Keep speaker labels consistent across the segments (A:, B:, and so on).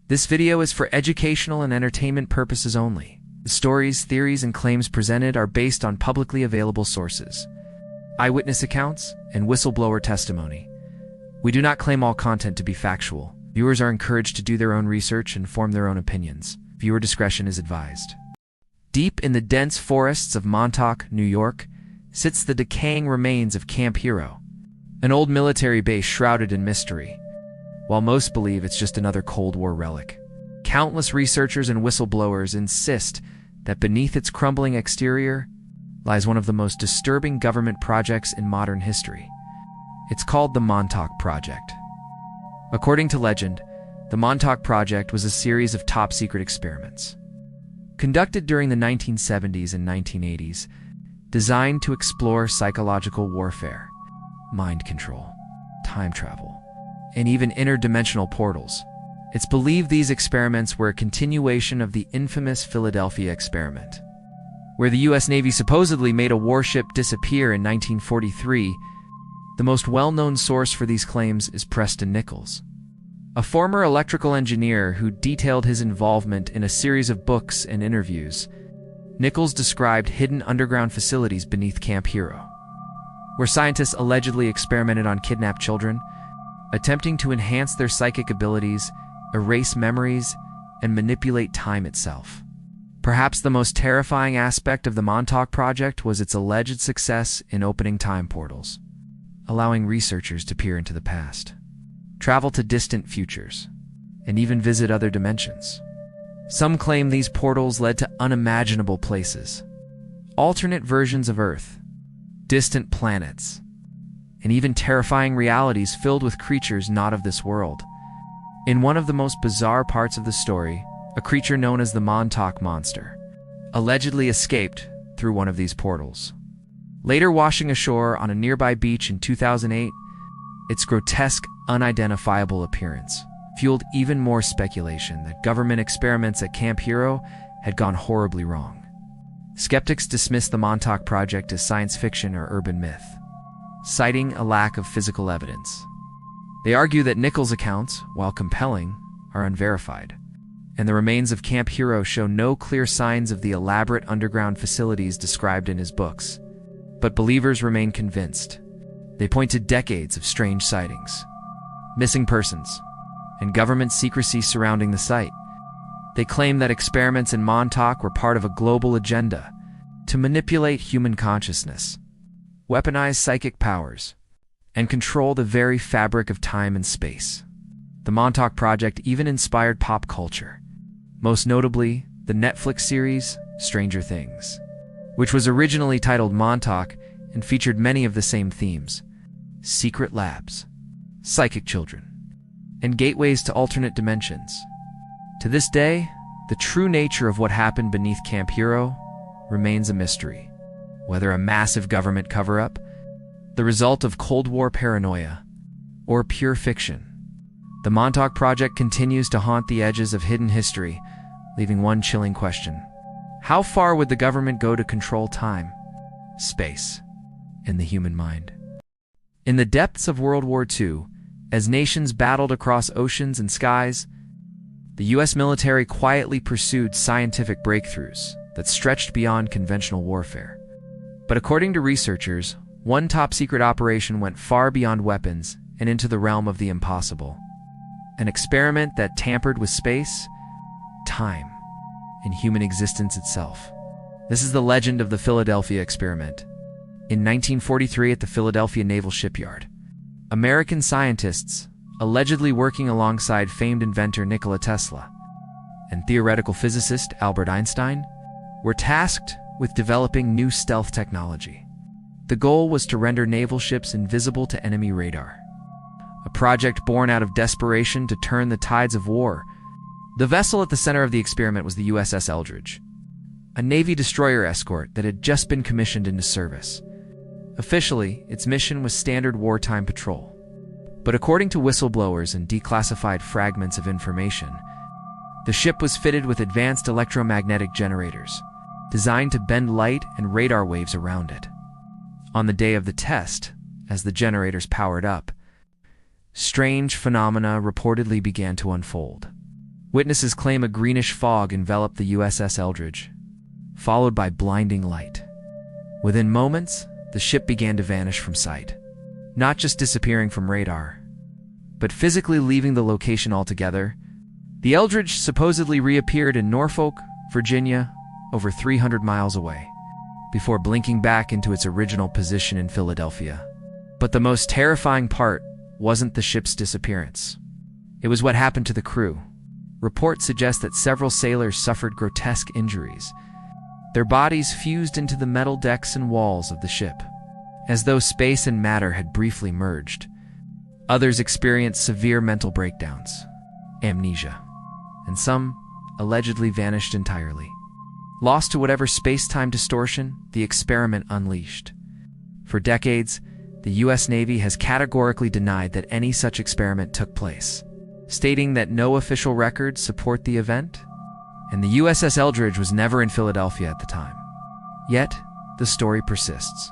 A: This video is for educational and entertainment purposes only. The stories, theories, and claims presented are based on publicly available sources, eyewitness accounts, and whistleblower testimony. We do not claim all content to be factual. Viewers are encouraged to do their own research and form their own opinions. Viewer discretion is advised. Deep in the dense forests of Montauk, New York, sits the decaying remains of Camp Hero, an old military base shrouded in mystery. While most believe it's just another Cold War relic, countless researchers and whistleblowers insist that beneath its crumbling exterior lies one of the most disturbing government projects in modern history. It's called the Montauk Project. According to legend, the Montauk Project was a series of top-secret experiments conducted during the 1970s and 1980s, designed to explore psychological warfare, mind control, time travel, and even interdimensional portals. It's believed these experiments were a continuation of the infamous Philadelphia experiment, where the U.S. Navy supposedly made a warship disappear in 1943. The most well-known source for these claims is Preston Nichols, a former electrical engineer who detailed his involvement in a series of books and interviews. Nichols described hidden underground facilities beneath Camp Hero, where scientists allegedly experimented on kidnapped children, attempting to enhance their psychic abilities, erase memories, and manipulate time itself. Perhaps the most terrifying aspect of the Montauk Project was its alleged success in opening time portals, allowing researchers to peer into the past, travel to distant futures, and even visit other dimensions. Some claim these portals led to unimaginable places, alternate versions of Earth, distant planets, and even terrifying realities filled with creatures not of this world. In one of the most bizarre parts of the story, a creature known as the Montauk Monster allegedly escaped through one of these portals, later washing ashore on a nearby beach in 2008. Its grotesque, unidentifiable appearance fueled even more speculation that government experiments at Camp Hero had gone horribly wrong. Skeptics dismiss the Montauk Project as science fiction or urban myth, citing a lack of physical evidence. They argue that Nichols' accounts, while compelling, are unverified, and the remains of Camp Hero show no clear signs of the elaborate underground facilities described in his books. But believers remain convinced. They point to decades of strange sightings, missing persons, and government secrecy surrounding the site. They claim that experiments in Montauk were part of a global agenda to manipulate human consciousness, weaponize psychic powers, and control the very fabric of time and space. The Montauk Project even inspired pop culture, most notably the Netflix series Stranger Things, which was originally titled Montauk and featured many of the same themes: secret labs, psychic children, and gateways to alternate dimensions. To this day, the true nature of what happened beneath Camp Hero remains a mystery. Whether a massive government cover-up, the result of Cold War paranoia, or pure fiction, the Montauk Project continues to haunt the edges of hidden history, leaving one chilling question: how far would the government go to control time, space, and the human mind? In the depths of World War II, as nations battled across oceans and skies, the U.S. military quietly pursued scientific breakthroughs that stretched beyond conventional warfare. But according to researchers, one top-secret operation went far beyond weapons and into the realm of the impossible. An experiment that tampered with space, time, and human existence itself. This is the legend of the Philadelphia experiment. In 1943 at the Philadelphia Naval Shipyard, American scientists, allegedly working alongside famed inventor Nikola Tesla and theoretical physicist Albert Einstein, were tasked with developing new stealth technology. The goal was to render naval ships invisible to enemy radar, a project born out of desperation to turn the tides of war. The vessel at the center of the experiment was the USS Eldridge, a Navy destroyer escort that had just been commissioned into service. Officially, its mission was standard wartime patrol. But according to whistleblowers and declassified fragments of information, the ship was fitted with advanced electromagnetic generators, designed to bend light and radar waves around it. On the day of the test, as the generators powered up, strange phenomena reportedly began to unfold. Witnesses claim a greenish fog enveloped the USS Eldridge, followed by blinding light. Within moments, the ship began to vanish from sight, not just disappearing from radar, but physically leaving the location altogether. The Eldridge supposedly reappeared in Norfolk, Virginia, over 300 miles away, before blinking back into its original position in Philadelphia. But the most terrifying part wasn't the ship's disappearance. It was what happened to the crew. Reports suggest that several sailors suffered grotesque injuries. Their bodies fused into the metal decks and walls of the ship, as though space and matter had briefly merged. Others experienced severe mental breakdowns, amnesia, and some allegedly vanished entirely, lost to whatever space-time distortion the experiment unleashed. For decades, the U.S. Navy has categorically denied that any such experiment took place, stating that no official records support the event, and the USS Eldridge was never in Philadelphia at the time. Yet, the story persists.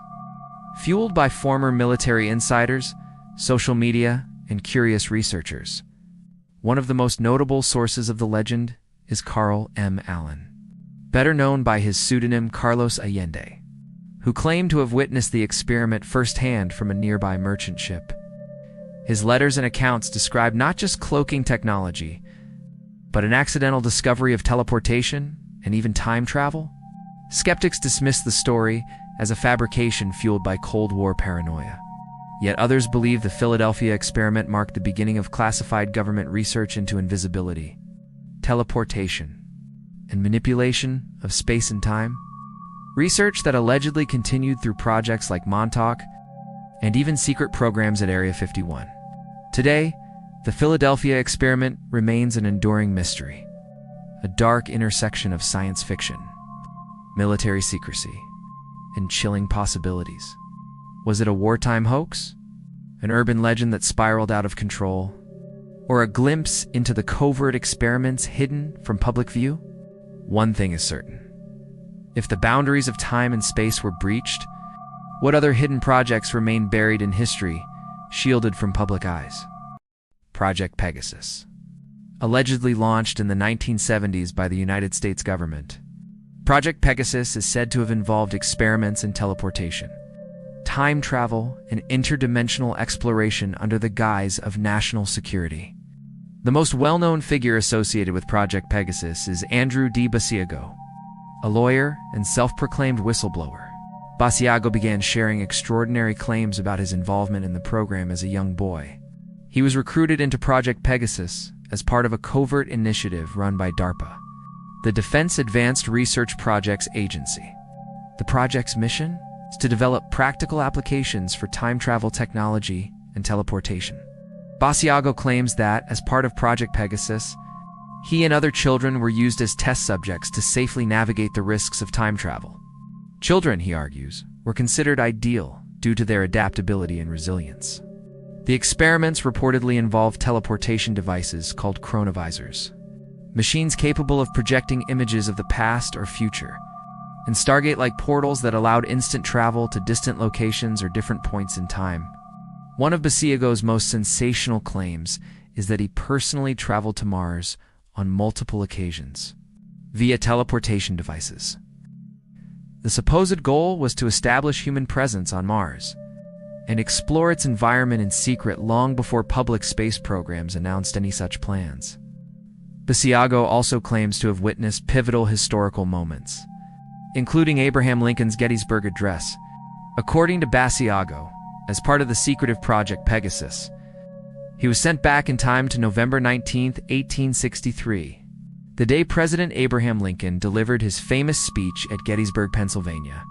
A: Fueled by former military insiders, social media, and curious researchers, one of the most notable sources of the legend is Carl M. Allen, better known by his pseudonym Carlos Allende, who claimed to have witnessed the experiment firsthand from a nearby merchant ship. His letters and accounts describe not just cloaking technology, but an accidental discovery of teleportation and even time travel. Skeptics dismiss the story as a fabrication fueled by Cold War paranoia. Yet others believe the Philadelphia experiment marked the beginning of classified government research into invisibility, teleportation, and manipulation of space and time. Research that allegedly continued through projects like Montauk and even secret programs at Area 51. Today, the Philadelphia experiment remains an enduring mystery, a dark intersection of science fiction, military secrecy, and chilling possibilities. Was it a wartime hoax? An urban legend that spiraled out of control? Or a glimpse into the covert experiments hidden from public view? One thing is certain. If the boundaries of time and space were breached, what other hidden projects remain buried in history, shielded from public eyes? Project Pegasus. Allegedly launched in the 1970s by the United States government, Project Pegasus is said to have involved experiments in teleportation, time travel, and interdimensional exploration under the guise of national security. The most well-known figure associated with Project Pegasus is Andrew D. Basiago, a lawyer and self-proclaimed whistleblower. Basiago began sharing extraordinary claims about his involvement in the program as a young boy. He was recruited into Project Pegasus as part of a covert initiative run by DARPA, the Defense Advanced Research Projects Agency. The project's mission is to develop practical applications for time travel technology and teleportation. Basiago claims that, as part of Project Pegasus, he and other children were used as test subjects to safely navigate the risks of time travel. Children, he argues, were considered ideal due to their adaptability and resilience. The experiments reportedly involved teleportation devices called chronovisors, machines capable of projecting images of the past or future, and Stargate-like portals that allowed instant travel to distant locations or different points in time. One of Basiago's most sensational claims is that he personally traveled to Mars on multiple occasions via teleportation devices. The supposed goal was to establish human presence on Mars and explore its environment in secret long before public space programs announced any such plans. Basiago also claims to have witnessed pivotal historical moments, including Abraham Lincoln's Gettysburg Address. According to Basiago, as part of the secretive Project Pegasus, he was sent back in time to November 19, 1863, the day President Abraham Lincoln delivered his famous speech at Gettysburg, Pennsylvania.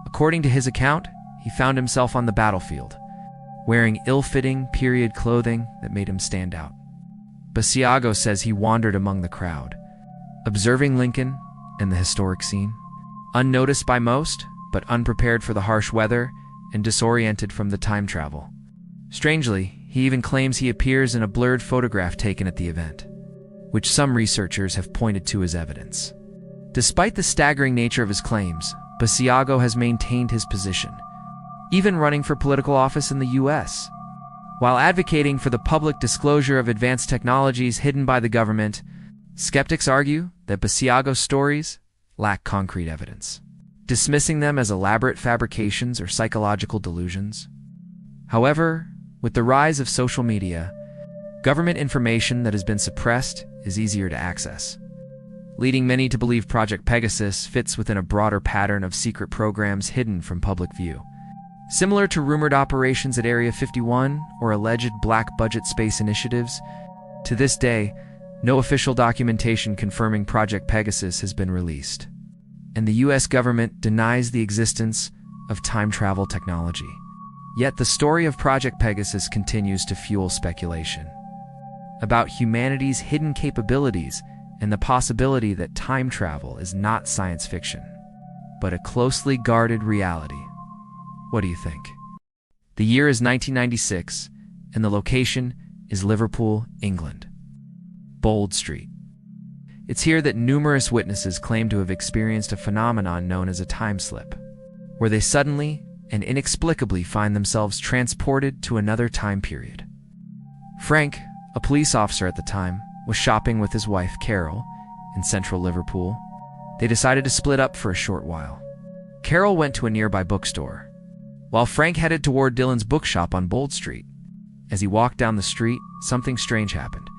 A: According to his account, he found himself on the battlefield, wearing ill-fitting period clothing that made him stand out. Basiago says he wandered among the crowd, observing Lincoln and the historic scene, unnoticed by most, but unprepared for the harsh weather and disoriented from the time travel. Strangely, he even claims he appears in a blurred photograph taken at the event, which some researchers have pointed to as evidence. Despite the staggering nature of his claims, Basiago has maintained his position, even running for political office in the U.S. While advocating for the public disclosure of advanced technologies hidden by the government, Skeptics argue that Basiago's stories lack concrete evidence, dismissing them as elaborate fabrications or psychological delusions. However, with the rise of social media, government information that has been suppressed is easier to access, leading many to believe Project Pegasus fits within a broader pattern of secret programs hidden from public view. Similar to rumored operations at Area 51 or alleged black-budget space initiatives, to this day, no official documentation confirming Project Pegasus has been released, and the US government denies the existence of time travel technology. Yet the story of Project Pegasus continues to fuel speculation about humanity's hidden capabilities and the possibility that time travel is not science fiction, but a closely guarded reality. What do you think? The year is 1996, and the location is Liverpool, England. Bold Street. It's here that numerous witnesses claim to have experienced a phenomenon known as a time slip, where they suddenly and inexplicably find themselves transported to another time period. Frank, a police officer at the time, was shopping with his wife, Carol, in central Liverpool. They decided to split up for a short while. Carol went to a nearby bookstore, while Frank headed toward Dylan's bookshop on Bold Street. As he walked down the street, something strange happened.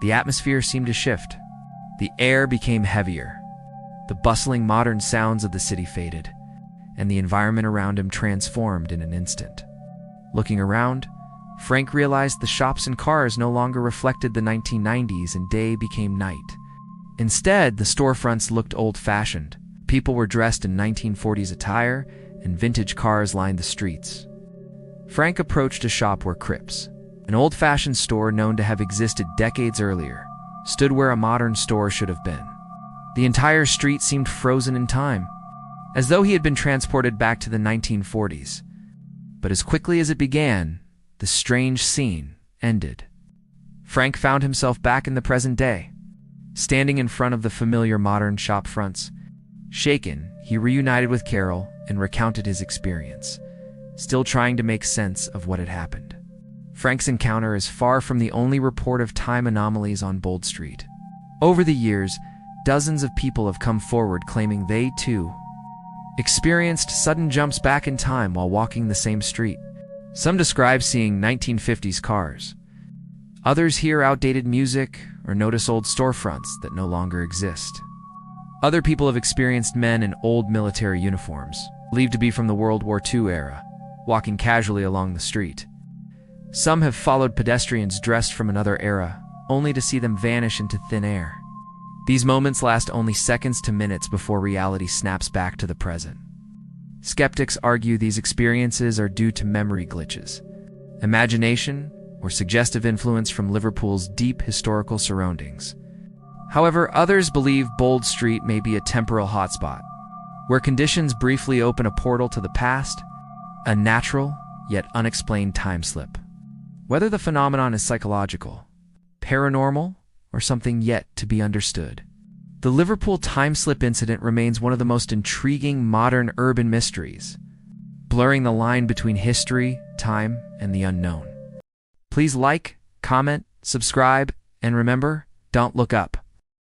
A: The atmosphere seemed to shift. The air became heavier. The bustling modern sounds of the city faded, and the environment around him transformed in an instant. Looking around, Frank realized the shops and cars no longer reflected the 1990s, and day became night. Instead, the storefronts looked old-fashioned. People were dressed in 1940s attire, and vintage cars lined the streets. Frank approached a shop where Cripps, an old-fashioned store known to have existed decades earlier, stood where a modern store should have been. The entire street seemed frozen in time, as though he had been transported back to the 1940s. But as quickly as it began, the strange scene ended. Frank found himself back in the present day, standing in front of the familiar modern shop fronts. Shaken, he reunited with Carol and recounted his experience, still trying to make sense of what had happened. Frank's encounter is far from the only report of time anomalies on Bold Street. Over the years, dozens of people have come forward claiming they, too, experienced sudden jumps back in time while walking the same street. Some describe seeing 1950s cars. Others hear outdated music or notice old storefronts that no longer exist. Other people have experienced men in old military uniforms, believed to be from the World War II era, walking casually along the street. Some have followed pedestrians dressed from another era, only to see them vanish into thin air. These moments last only seconds to minutes before reality snaps back to the present. Skeptics argue these experiences are due to memory glitches, imagination, or suggestive influence from Liverpool's deep historical surroundings. However, others believe Bold Street may be a temporal hotspot, where conditions briefly open a portal to the past, a natural yet unexplained time slip. Whether the phenomenon is psychological, paranormal, or something yet to be understood, the Liverpool time slip incident remains one of the most intriguing modern urban mysteries, blurring the line between history, time, and the unknown. Please like, comment, subscribe, and remember, don't look up.